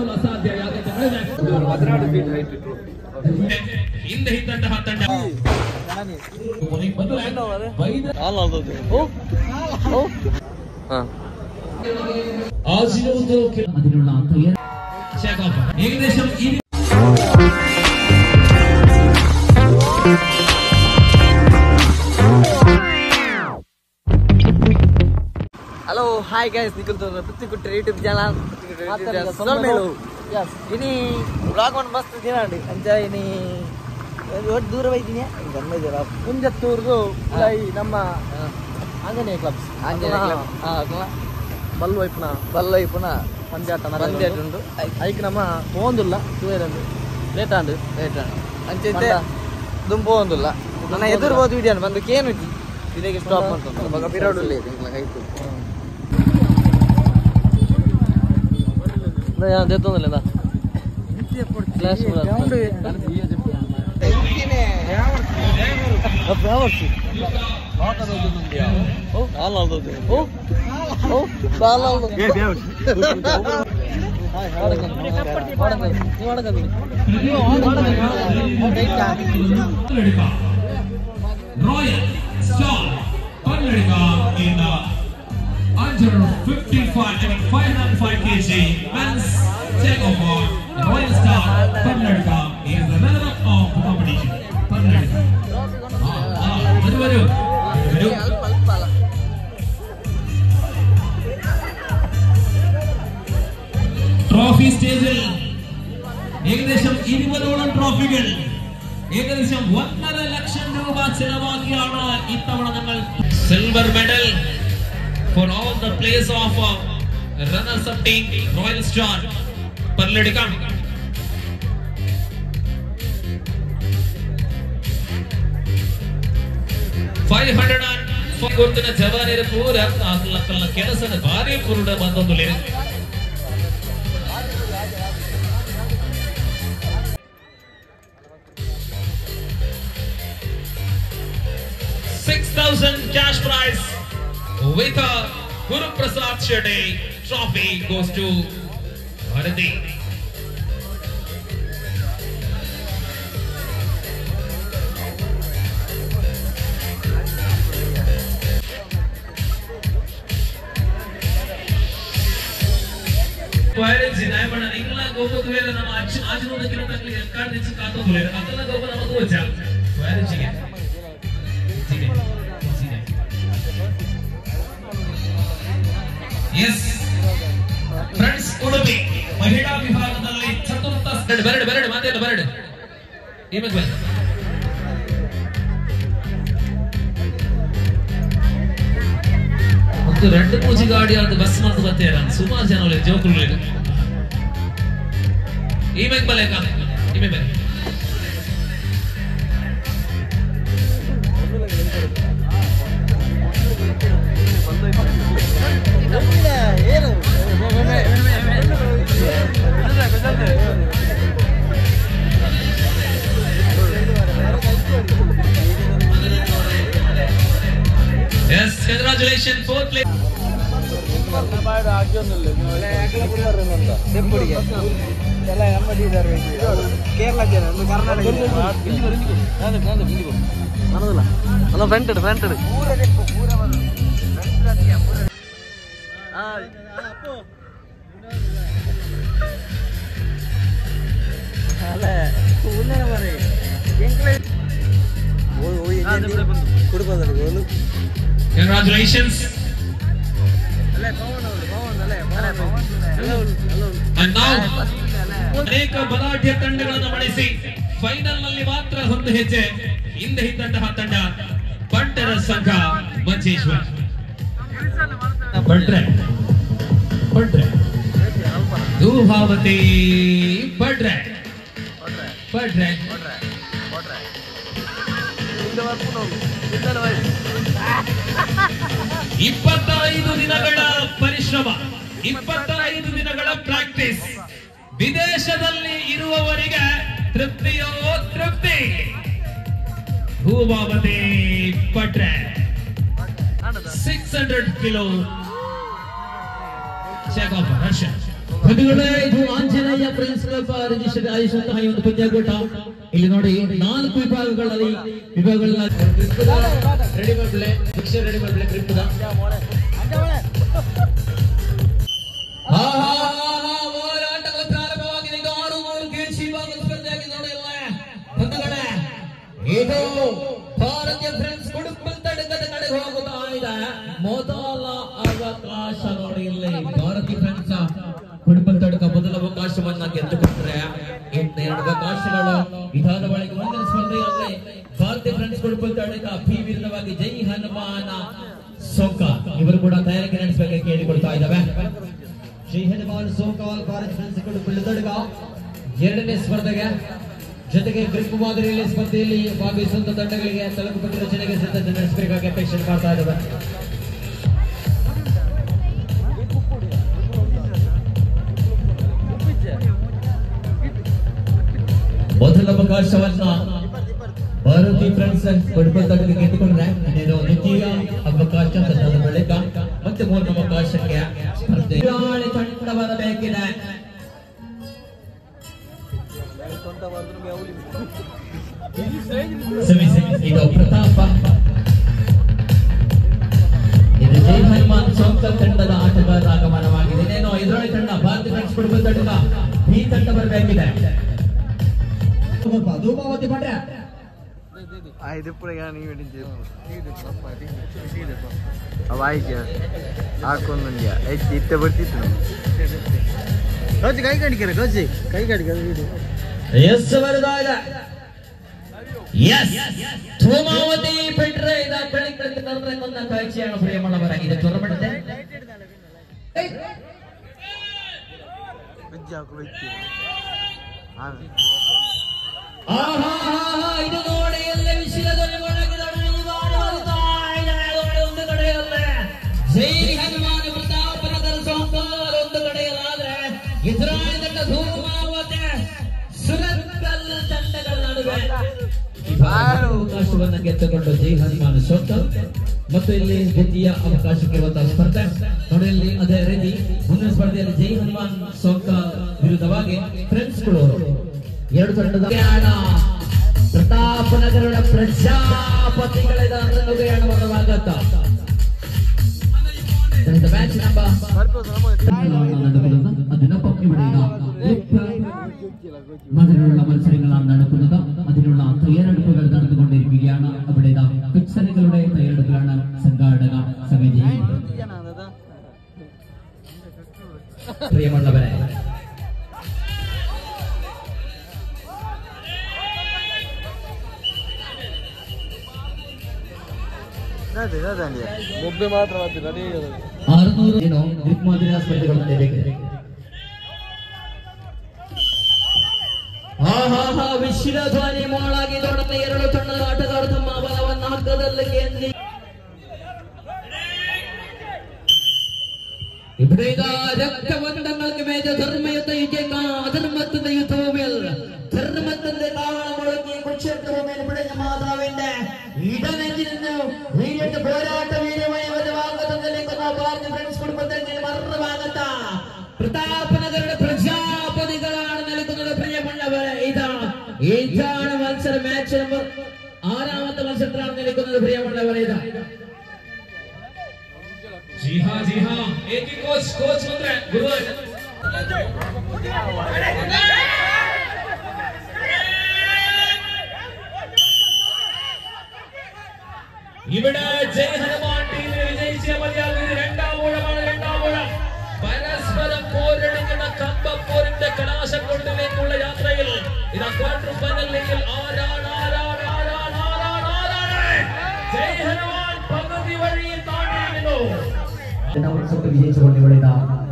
ಅಸಾಧ್ಯ ಯಾಕಂತ ಹೇಳಿದ್ರೆ 16 ಫೀಟ್ ಹೈಟ್ ಇತ್ತು ಹಿಂದೆ ಇದ್ದಂತಹ ತಂಡ ಏಕದೇಶಂ Hello, hi guys, Nikul to Putikutter YouTube channel. Ini vlog one mast dinandi. Anja ini ಎಷ್ಟು ದೂರ ಹೋಯ್ತೀನಿ ಗಮ್ಮದಿರ ಕುಂಜತ್ತೂರ್ದು ಈ ನಮ್ಮ ಆಂಜನೇಯ ಕ್ಲಬ್ಸ್ ಬಲ್ಲವೈಪುನ ಪಂದ್ಯಾಟ ಉಂಟು ಐಕ್ ನಮ್ಮ ಪೋಂದುಲ್ಲ ತೂಯರಂದು ಲೇಟಾಂಡು ಅಂಚೆ ದುಂಪು ಹೋಂದುಲ್ಲ ನನ್ನ ಎದುರು ಹೋದ ವಿಡಿಯೋ ಬಂದು ಕೇನು ಇದಕ್ಕೆ ಸ್ಟಾಪ್ ಮಾಡ್ಕೊಂಡು ಮಗ ಪಿರಾಡು ಕೈತು ದೇತೊಂದಿಲ್ಲ class Royal Star Pannadiga in 505 kg men's takeover. Royal Star Pannadiga is the runner-up of the competition. Pannadiga. Trophy stage. ഏകദേശം 20ഓളം ട്രോഫികൾ ഏകദേശം 1.5 ലക്ഷം രൂപ ചെലവാക്കിയാണ് ഇത്തവണ നമ്മൾ silver medal for all the players of runners up team Royal Star Pannadiga. ಗೊತ್ತಿನ ಜವಾನರ ಪೂರ ಕಲ್ಲ ಕೆಲಸದ ಭಾರಿ ಪೂರ್ಣ ಬಂದೊಂದು 6,000 cash prize with a Guru Prasad Shetty trophy goes to Bharati. Parents in Ivan Ingla go to the Ajnu the card is Kato, Atala go to Goja. Where is she? Yes, friends, Udupi, Mahila Vibhagadalli Chaturtha Berede Madela Berede. Even well. ಒಂದು red ಪೂಜಿ ಗಾಡಿ ಅದು bus ಮಾಡ್ತು ಬರ್ತೀರ ಸುಮಾರು ಜನ ಜೋಕುಗಳು ಈಮೆಗ್ ಬಲೆ ಈಮೆ ಬಲೆ Yes, congratulations, fourth place. Congratulations. And now ಅನೇಕ ಬಲಾಢ್ಯ ತಂಡಗಳನ್ನು ಮಣಿಸಿ ಫೈನಲ್ ನಲ್ಲಿ ಮಾತ್ರ ಒಂದು ಹೆಜ್ಜೆ ಹಿಂದೆ ಇದ್ದಂತಹ ತಂಡ ಬಂಟರ ಸಂಘ ಮಂಜೇಶ್ವರ ಬಂಟ್ರೆ ಧೂಭಾವತಿ ಬಂಟ್ರೆ 25 ದಿನಗಳ ಪರಿಶ್ರಮ 25 ದಿನಗಳ ಪ್ರಾಕ್ಟೀಸ್ ವಿದೇಶದಲ್ಲಿ ಇರುವವರಿಗೆ ತೃಪ್ತಿಯೋ ತೃಪ್ತಿ ಭೂಭಾವತಿ ಪಟ್ರೆ 600 ಕಿಲೋ ಚೆಕ್ ಆಫ್ ರಷ್ಯಾ ಇದು ಆಂಜನೇಯ ಫ್ರೆಂಡ್ಸ್ ಕ್ಲಬ್ ರಿಜಿಸ್ಟರ್ಡ್ ಆಯುಷಂತಹ ಈ ಒಂದು ಪಂದ್ಯಾಕೂಟ. ಇಲ್ಲಿ ನೋಡಿ 4 ವಿಭಾಗಗಳಲ್ಲಿ ರೆಡಿ ಮಾಡ್ಬಿಳೆ ಮಿಕ್ಸರ್ ರೆಡಿ ಮಾಡ್ಬಿಳೆ ಗ್ರಿಪ್ ಹೋರಾಟಗಳು ಪ್ರಾರಂಭವಾಗಿದೆ. ಈಗ 6-3 ಗೇಜ್ ವಿಭಾಗದ ಸ್ಪರ್ಧೆಯಾಗಿ ನೋಡಿ ಎಲ್ಲ ಬಂಧುಗಳೇ. ಇದು ಭಾರತೀಯ ಫ್ರೆಂಡ್ಸ್ ಕುಡುಕಲ್ ತಡೆಗದ ಕಡೆ ಹೋಗುತ್ತಾ ಇದೆ. ಮೊದಲ ಅವಕಾಶ ನೋಡಿ ಇಲ್ಲಿ ಭಾರತೀಯ ಫ್ರೆಂಡ್ಸ್ ಕುಡುಕಲ್ ತಡಕ ಮೊದಲ ಅವಕಾಶವನ್ನ ಗೆದ್ದುಕೊಂಡ್ರೆ ಇನ್ನು 2 ಅವಕಾಶಗಳು ಇದಾದ ಬಳಿಕ ಮುಂದಿನ ಸ್ಪರ್ಧೆಯಲ್ಲಿ ಭಾರತೀಯ ಫ್ರೆಂಡ್ಸ್ ಕುಡುಕಲ್ ತಡಕ ಪಿ ವಿರುದ್ಧವಾಗಿ ಜೈ ಹನುಮಾನ ಸೋಕ ಇವರು ಕೂಡ ತಯಾರಿಕೆ ನಡೆಸಬೇಕಾಗಿ ಕೇಳಿಕೊಳ್ತಾ ಇದ್ದಾವೆ. ಜೈ ಹನುಮಾನ್ ಸೋಕಾಲ್ ಭಾರತ ಫ್ರೆಂಡ್ಸ್ ಕುಡುಕಲ್ ತಡಕ 2ನೇ ಸ್ಪರ್ಧೆಗೆ ಜೊತೆಗೆ ಗ್ರಿಪ್ ಮಾದರಿಯಲ್ಲಿ ಸ್ಪರ್ಧೆಯಲ್ಲಿ ಭಾಗವಹಿಸುವಂತ ತಂಡಗಳಿಗೆ ತಲುಪುವ ರಚನೆಗೆ ಸಿದ್ಧತೆ ನಡೆಸಬೇಕಾಗಿ ಅಪೇಕ್ಷೆ ಮಾಡ್ತಾ ಇದ್ದಾವೆ. ಮೊದಲ ಅವಕಾಶವನ್ನ ಭಾರತೀಯ ಫ್ರೆಂಡ್ಸ್ ಕುಡುಕಲ್ ತಡಕ ಗೆದ್ದುಕೊಂಡ್ರೆ ಇನ್ನೇನು ದ್ವಿತೀಯ ಅವಕಾಶ ತನ್ನ ಬಳಿಕ ಮತ್ತೆ 3ನೇ ಅವಕಾಶಕ್ಕೆ ಸ್ಪರ್ಧೆ ತಂಡ ಬರಬೇಕಿದೆ. ಇದು ಪ್ರತಾಪ, ಇದು ಜೈ ಹನುಮಾನ್ ಸೋಂಕಲ್ ತಂಡದ ಆಟಗಾರರ ಆಗಮನವಾಗಿದೆ. ಇನ್ನೇನು ಎದುರಾಳಿ ತಂಡ ಭಾರತೀಯ ಫ್ರೆಂಡ್ಸ್ ಕುಡುಕಲ್ ತಂಡ ಈ ತಂಡ ಬರಬೇಕಿದೆ. ಧೂಮಾವತಿ ಮಾಡ್ರೆ ಇತ್ತೆ ಬರ್ತಿತ್ತು ಕೈ ಕಾಣಿಕೆ ಕೈ ಕಾಣಿಕೆ ಎಸ್ ಬರ್ತಾ ಇದೆ. ಧೂಮಾವತಿ ಬಿಟ್ರೆ ಇದ ಬೆಳಿಗ್ಗೆ ತಂದ್ರೆ ಕಾಯ್ಚೆಯನ್ನು ಪ್ರಿಯ ಮಾಡಬರಾಗಿದೆ. ಜ್ವರ ಮಾಡುತ್ತೆ ಇದು ನೋಡಿ ಎಲ್ಲ ವಿಷಯದಲ್ಲಿ ಒಂದು ಕಡೆಯಲ್ಲೇ ಜೈ ಹನುಮಾನ್ ಪ್ರತಾಪನಗರ ಸೋಂಕಾಲ್ ಒಂದು ಕಡೆಯಲ್ಲಾದ್ರೆ ಎದುರಾಳಿ ತಂಡ ಧೂಮಾವತಿ ಸುರತ್ಕಲ್ ತಂಡಗಳ ನಡುವೆ ಅವಕಾಶವನ್ನ ಗೆದ್ದುಕೊಂಡು ಜೈ ಹನುಮಾನ್ ಸೋಂಕಾಲ್ ಮತ್ತು ಇಲ್ಲಿ ದ್ವಿತೀಯ ಅವಕಾಶಕ್ಕಿರುವಂತಹ ಸ್ಪರ್ಧೆ ನೋಡಿ. ಇಲ್ಲಿ ಅದೇ ರೀತಿ ಮುಂದಿನ ಸ್ಪರ್ಧೆಯಲ್ಲಿ ಜೈ ಹನುಮಾನ್ ಸೋಂಕಾಲ್ ವಿರುದ್ಧವಾಗಿ ಫ್ರೆಂಡ್ಸ್ ಗಳು 2 ತಂಡದ ಪ್ರತಾಪನಗರದ ಪ್ರಜಾಪತಿಗಳಿಂದ ಪ್ರಯಾಣವಾಗುತ್ತ ಮ್ಯಾಚ್ മതിലുള്ള മത്സരങ്ങളാണ് നടക്കുന്നത്. അതിനുള്ള തയ്യാറെടുപ്പുകൾ നടന്നുകൊണ്ടിരിക്കുകയാണ്. അവിടെ പിക്ചറുകളുടെ തയ്യാറെടുപ്പിലാണ് സംഘാടക സമിതി. പ്രിയമുള്ളവരെ, ಒಬ್ಬೆ ಮಾತ್ರ 600 ಏನೋ ಗ್ರಿಪ್ ಮಾದರಿಯ ಸ್ಪರ್ಧೆಗಳು ನಡೆಯಬೇಕಿದೆ. ವಿಶ್ವ ಧ್ವನಿ ಮೊಳಗಿ ದೊಡ್ಡ 2 ತಂಡದ ಆಟಗಾರರು ತಮ್ಮ ಬಲವನ್ನು ಹಗ್ಗದಲ್ಲಿ ಕೇಂದ್ರೀ ഇവിടേത രക്തബന്ധങ്ങൾക്ക് മേജ ധർമ്മയുദ്ധ യുദ്ധ അധർമ്മത്തിന്റെ യുദ്ധവുമിൽ ധർമ്മത്തിന്റെ താളം മുഴങ്ങി കുരുക്ഷേത്രഭൂമിയിൽ പിടഞ്ഞ മാതാവിന്റെ ഇടനെഞ്ചിൽ നിന്ന് വീര്യന്റെ പോരാട്ട വീര്യമായി ഒരു ഭാഗത്തിലേക്ക് ഭാരതീയ ഫ്രണ്ട്സ് കുടുംബത്തിന്റെ മറുഭാഗത്ത പ്രതാപനഗരുടെ പ്രജാപതികളാണ് നൽകുന്നത്. പ്രിയമുള്ളവരെ, ഇതാണ് മത്സര മാച്ച് നമ്പർ 6ാമത്തെ മത്സരത്തിലാണ് നിൽക്കുന്നത്. പ്രിയമുള്ളവരെ, ഇതാ जी हाँ एक ही कोच बन रहा है गुरु ഇവിടെ ജയ ഹനുമാൻ ടീമിനെ വിജയിച്ച മലയാളികൾ രണ്ടാം ഊഴം പരസ്പരം പോരടിക്കുന്ന കമ്പപ്പോരിന്റെ കലാശക്കൊണ്ടിലേക്കുള്ള യാത്രയിൽ ഇതാ ക്വാർട്ടർ ഫൈനലിലേക്ക് ആരാണ് ജയ ഹനുമാൻ പകുതി വഴിയിൽ താണ്ടിയിരിക്കുന്നു. രണ്ടാം സെറ്റ് വിജയിച്ചുകൊണ്ട് ഇവിടെ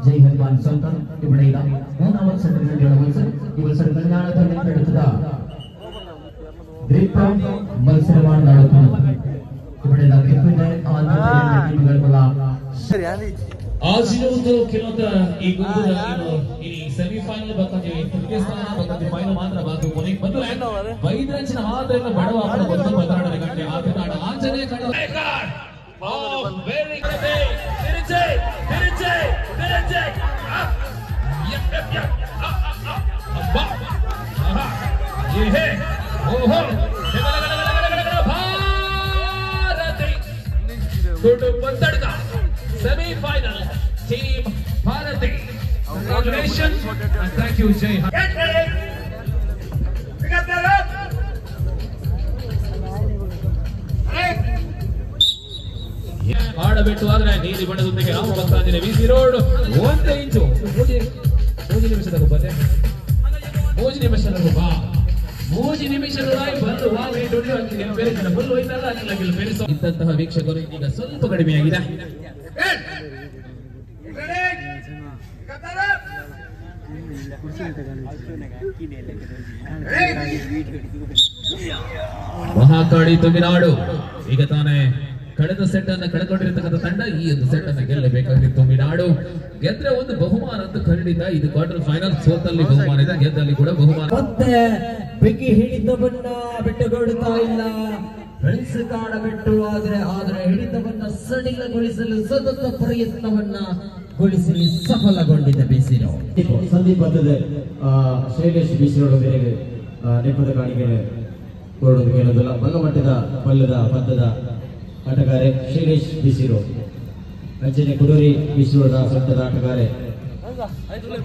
ജയ് ഹനുമാൻ സോങ്കാൽ ഇവിടെ 3ാമത്തെ സെറ്റിന് വേണ്ടിയുള്ള മത്സരം. ഈ മത്സരം കല്യാണത്തിനെടുത്തത് ഗ്രിപ്പ് മത്സരമാണ് നടക്കുന്നത്. ഇവിടെ ഗ്രിപ്പിന്റെ ടീമുകൾക്കുള്ള ಈ ಗುಂಪು ಇനി ಸೆಮಿಫೈನಲ್ ಬರ್ತದೆ, ಫೈನಲ್ ಮಾತ್ರ ಬಾಕಿ. ಕೊನೆಗೆ ಬಂದು 5 ಅಂಚಿನ ಮಾತ್ರ ಬಡವ ಬಂದು ಮಾತಾಡೋದು ಗಂಟೆ ಆಟ ಆಂಜನೇಯ ಕಡೆ ಹೇ ಓಹೋ ಭಾರತಿ ಕುಟುಂಬ ತಡಕ semifinal team Bharati. Congratulations and thank you Jay. ಆಡಬಿಟ್ಟು ಆದ್ರೆ ನೀಲಿ ಬಣ್ಣದೊಂದಿಗೆ ರಾಮ ಭಕ್ತಾಂಜನೆ ವಿಸಿ ರೋಡ್ 1 ಇಂಚು 3 ನಿಮಿಷದ ಬನ್ನಿ 3 ನಿಮಿಷದ ಬಾ 3 ನಿಮಿಷದ ಬಂದು ವಾ ವೇಟ್ ಹೊಡಿ ಅಂತಿಗೆ ಬೇರೆ ಜನ ಫುಲ್ ಹೋಯ್ತಲ್ಲ ಅಲ್ಲಿಗೆ ಬೇರೆ ಇದ್ದಂತಹ ವೀಕ್ಷಕರು ಈಗ ಸ್ವಲ್ಪ ಕಡಿಮೆಯಾಗಿದೆ. ಮಹಾಕಾಳಿ ತುಮಿನಾಡು ಈಗ ತಾನೇ ಕಳೆದ ಸೆಟ್ ಅನ್ನು ಕಳೆದುಕೊಂಡಿರತಕ್ಕಂಥ ತಂಡ ಈ ಒಂದು ಸೆಟ್ ಅನ್ನು ಗೆಲ್ಲಬೇಕಾಗಿತ್ತು. ತುಮಿನಾಡು ಗೆದ್ರೆ ಒಂದು ಬಹುಮಾನ ಅಂತ ಖಂಡಿತ. ಇದು ಕ್ವಾರ್ಟರ್ ಫೈನಲ್, ಸೋತಲ್ಲಿ ಬಹುಮಾನ ಇದೆ, ಗೆದ್ದಲ್ಲಿ ಕೂಡ ಬಹುಮಾನ. ಮತ್ತೆ ಬೆಂಕಿ ಹಿಡಿದವನ್ನ ಬಿಟ್ಟುಕೊಡುತ್ತಾ ಇಲ್ಲ, ಫ್ರೆಂಡ್ಸ್ ಕಾಡ ಬಿಟ್ಟು ಆದ್ರೆ ಹಿಡಿತವನ್ನ ಸಡಿಲಗೊಳಿಸಲು ಸತತ ಪ್ರಯತ್ನವನ್ನ ಗೊಳಿಸಲು ಸಫಲಗೊಂಡಿದ್ದ ಬಿಸಿರೋ ಸಂದೀಪ್ ಬರ್ತದೆ. ಶೈಲೇಶ್ ಬಿಸಿರೋಡು ಬೇರೆ ನೆಪದ ಕಾಣಿಕೆ ಕೊಡೋದು ಕೇಳೋದಿಲ್ಲ. ಬಲ್ಲಮಟ್ಟದ ಪಲ್ಲದ ಪದ್ದದ ಆಟಗಾರೆ ಶೈಲೇಶ್ ಬಿಸಿರೋ, ಅಂಚನೆ ಕುಡೂರಿ ಬಿಸಿರೋಡ ಸೊಟ್ಟದ ಆಟಗಾರೆ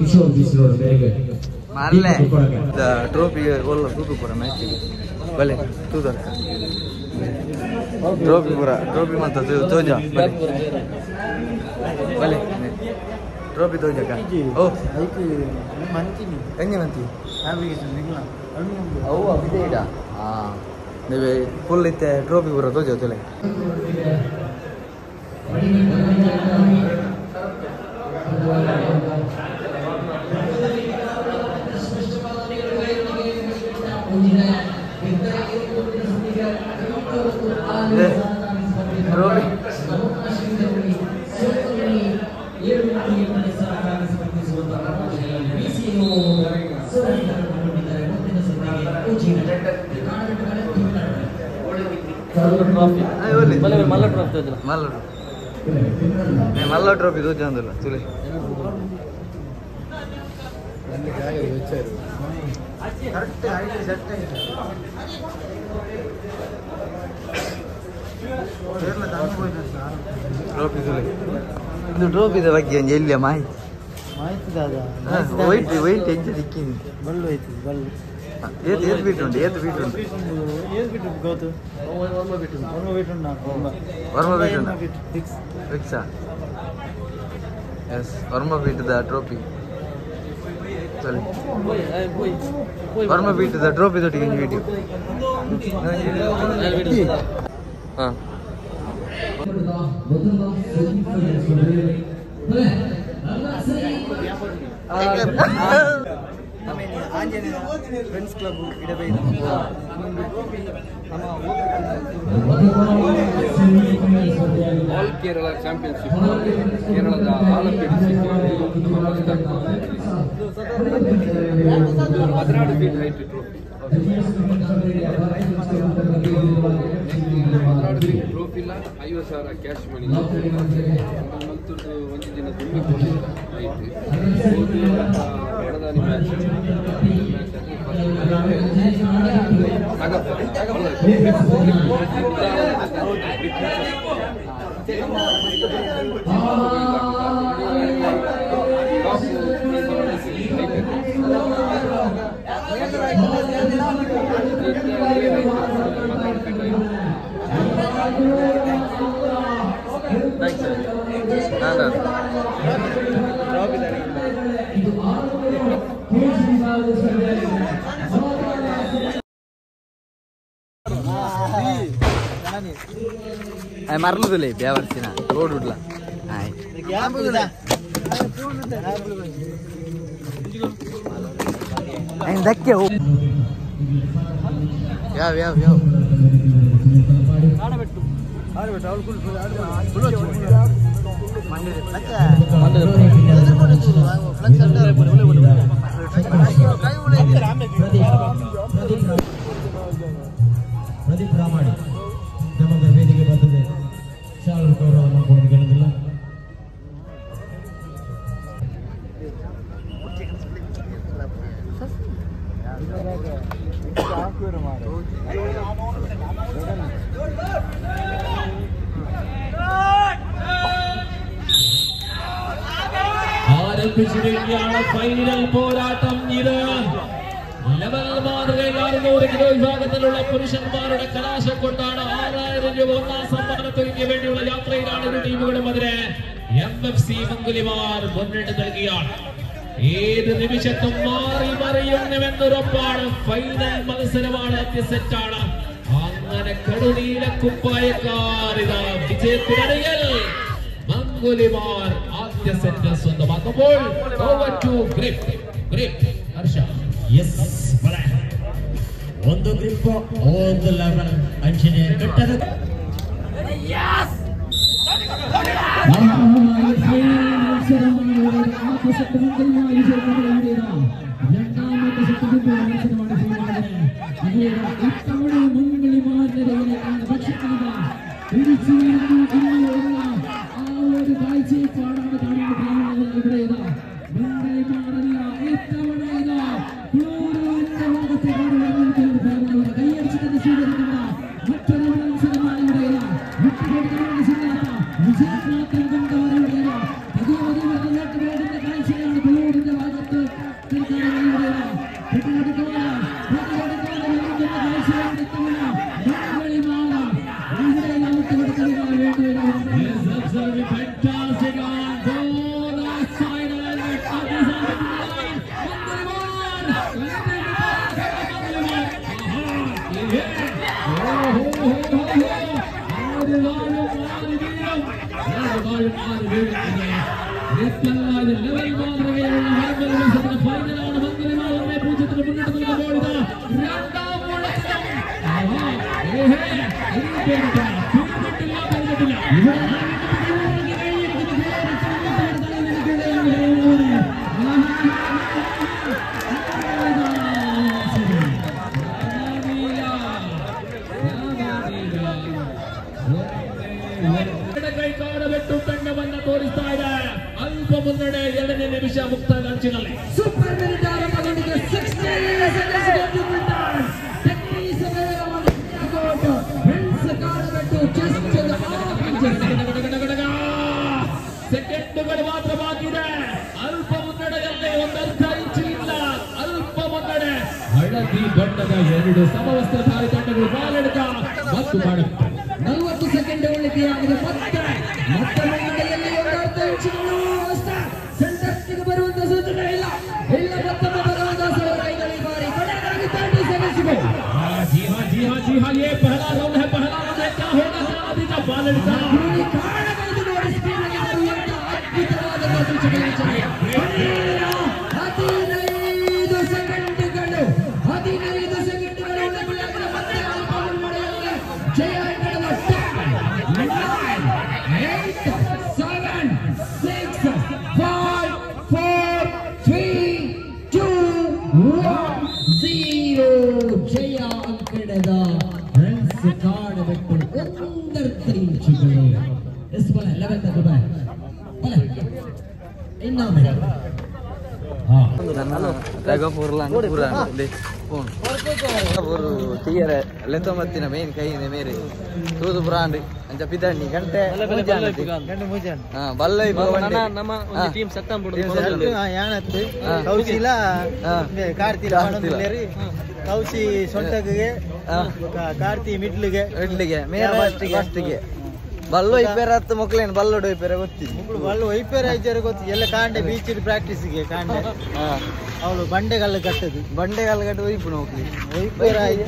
ಕಿಶೋರ್ ಬಿಸಿರೋಡು ಬೇರೆ ಟ್ರೋಫಿಗೆ ಒಳ್ಳೆ ತೂತು ಪೂರ ಮ್ಯಾಚ್ ಬಲೆ ತೂದ ಟ್ರೋಫಿ ಪೂರ ಟ್ರೋಫಿ ಮಾತ್ರ ತೋಜ ಬಲೆ ಟ್ರೋಫಿ ತೋಜಕ ಓ ಹೆಂಗೆ ಮಂತಿ ಅವು ಅಭಿದೆ ಇಡ ಹಾಂ ನೀವೇ ಫುಲ್ ಇತ್ತೆ ಟ್ರೋಫಿ ಪೂರ ತೋಜ ತೊಲೆ మల్ల ట్రోఫీ దూచా అందులో చూలే ಟ್ರೋಫಿ చూలే ಇದು ಟ್ರೋಫಿ ಬಗ್ಗೆ ಎಲ್ಲಿ ಮಾಹಿತಿ ವೈಟ್ ವೈಟ್ ಹೆಂಗೆ ದಿಕ್ಕಿಂది ಬಲ್ಲು ಐತಿ ಬಲ್ಲು ಏತ್ ಬಿಟ್ಟು ಉಂಟು ಏತ್ ಬಿಟ್ಟು ಉಂಟು ಗೊತ್ತು ವರ್ಮ ಬಿಟ್ಟು ಫಿಕ್ಸಾ ಎಸ್ ವರ್ಮ ಬಿಟ್ಟು ದ ಟ್ರೋಫಿ ಚಲಿ ವರ್ಮ ಬಿಟ್ಟು ದ ಟ್ರೋಫಿ ದೊಟ್ಟಿಗೆ ವಿಡಿಯೋ ಹಾಂ ಆಂಜನೇಯ ಫ್ರೆಂಡ್ಸ್ ಕ್ಲಬ್ ಇಡಬೇಕು ಆಲ್ ಕೇರಳ ಚಾಂಪಿಯನ್ಶಿಪ್ ಕೇರಳದ ಆಲಂಪಿ district 16 feet height trophy 16 feet trophy ಇಲ್ಲ 50,000 ಕ್ಯಾಶ್ ಮನಿ ಮಲ್ತುರ್ದು ಒಂದು ದಿನ ತುಂಬಿಕೊಂಡಿಲ್ಲ ಹೈಟ್ ಬಡದಾನಿ ಮ್ಯಾಚ್ ಮರಲು ತುಲೆ ಬೇವರ್ಸಿನ ರೋಡ್ ಉಡ್ಲ ಧಕ್ಕೆ ಯಾವ ಯಾವ ಯಾವ ಪ್ರದೀಪ್ ರಾಮಾಡಿ ನಮಗೆ ವೇದಿಕೆ ಬರ್ತದೆ. ಶಾಲು ಗೌರವ ಮಾಡ್ಕೊಂಡು ಕೇಳೋದಿಲ್ಲ. ആരംഭിച്ചിരിക്കുകയാണ് ഫൈനൽ പോരാട്ടം. ഇത് ലെവൽ മാതൃകയിൽ 600 കിലോ വിഭാഗത്തിലുള്ള പുരുഷന്മാരുടെ കലാശക്കൊട്ടാണ്. 6000 രൂപ ഒന്നാം സമ്മാനത്തുകയ്ക്ക് വേണ്ടിയുള്ള യാത്രയിലാണ് ഇരു ടീമുകളും. അതിന് MFC മംഗുലിമാർ മുന്നിട്ട് നൽകിയാണ്. ഏത് നിമിഷത്തും മാറി മറിയുന്നുവെന്നുറപ്പാണ്. ഫൈനൽ മത്സരമാണ്, ആദ്യ സെറ്റാണ്. അങ്ങനെ കടുനീല കുപ്പായക്കാർ ഇതാ വിജയത്തിനടിയിൽ. മംഗുലിമാർ ആദ്യ സെറ്റ് സ്വന്തമാക്കുമ്പോൾ ഓവർ ടു ഗ്രിപ്പ് ഹർഷ. ಒಂದು ಗ್ರಿಪ್ ಒಂದು ಲೆವೆಲ್ ಅಂಚಿನ ಕಟ್ಟದ ತೋರಿಸ್ತಾ ಇದೆ. ಅಲ್ಪ ಮುನ್ನಡೆ 2ನೇ ನಿಮಿಷ ಮುಕ್ತ ಅಂಚಿನಲ್ಲಿ. ಸೂಪರ್ ಮಿನಿಟ್ ಆರಂಭಗೊಂಡಿದೆ. 16 ಸೆಕೆಂಡುಗಳು ಮಾತ್ರ ಬಾಕಿ ಇದೆ. ಅಲ್ಪ ಮುನ್ನಡೆಯಲ್ಲಿ ಒಂದರ್ಧ ಇಂಚು ಇಲ್ಲ. ಅಲ್ಪ ಮುನ್ನಡೆ. ಹಳದಿ ಬಣ್ಣದ 2 ಸಮವಸ್ತ್ರಧಾರಿ ತಂಡಗಳು ಬಾಲೆಡ್ಕ ಮತ್ತು ಮಾಡುತ್ತೆ. 40 ಸೆಕೆಂಡ್ ಉಳಿಕೆಯಾಗಿದೆ. ಮತ್ತೆ ಮುನ್ನಡೆಯಲ್ಲಿ ಒಂದರ್ಧ ಇಂಚಿನ ಸೆಂಟರ್ಗೆ ಬರುವಂತ ಸೂಚನೆ ಇಲ್ಲ. ಮತ್ತೊಮ್ಮೆ ಬರುವಂತ ಈ ಬಾರಿ ಕೊನೆಯದಾಗಿ 30 ಸೆಕೆಂಡ್ಸ್. जी हाँ ये पहला राउंड है. क्या होगा अभी का बालेड्ಕ ಮೇನ್ ಕೈ ಮೇರೆ ತೂದು ಬ್ರಾಂಡ್ ಅಂಚ ಪಿದಣ್ಣಿ ಗಂಟೆ ಬಲ್ಲ ನಮ್ಮ ಟೀಮ್ ಸತ್ತಂ ಬಿಡು ಯಾನತ್ತು ಕೌಶಿಲ ಕಾರ್ತಿಲ ಕೌಶಿ ಸೊಂಟಗೆ ಕಾರ್ತಿ ಮಿಡ್ಲಿಗೆ ಮೇರೆ ಫಸ್ಟಿಗೆ ಬಲ್ಲು ಇಪ್ಪೇರ ಹತ್ತು ಮಕ್ಳೇನು ಬಲ್ಲೋಡು ಇಪ್ಪೇರ ಗೊತ್ತಿಲ್ಲ. ಬಲ್ಲು ಐಪೇರ ಐಜಾರು ಗೊತ್ತಿಲ್ಲ. ಎಲ್ಲ ಕಾಂಡೆ ಬೀಚ್ ಪ್ರಾಕ್ಟೀಸ್ಗೆ ಕಾಂಡೆ ಅವಳು ಬಂಡೆಗಲ್ಲು ಕಟ್ಟದು. ಬಂಡೆಗಲ್ಲು ಕಟ್ಟು ಒಯ್ಪು ಹೋಗ್ಲಿ ಒಯ್ಪೇರ ಐಜ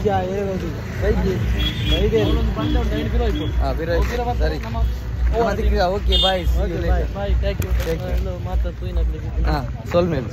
ಸರಿ. Okay bye. Bye thank you. ಮಾತಾಡ್ತು ಸೊಲ್ಮೇಲೆ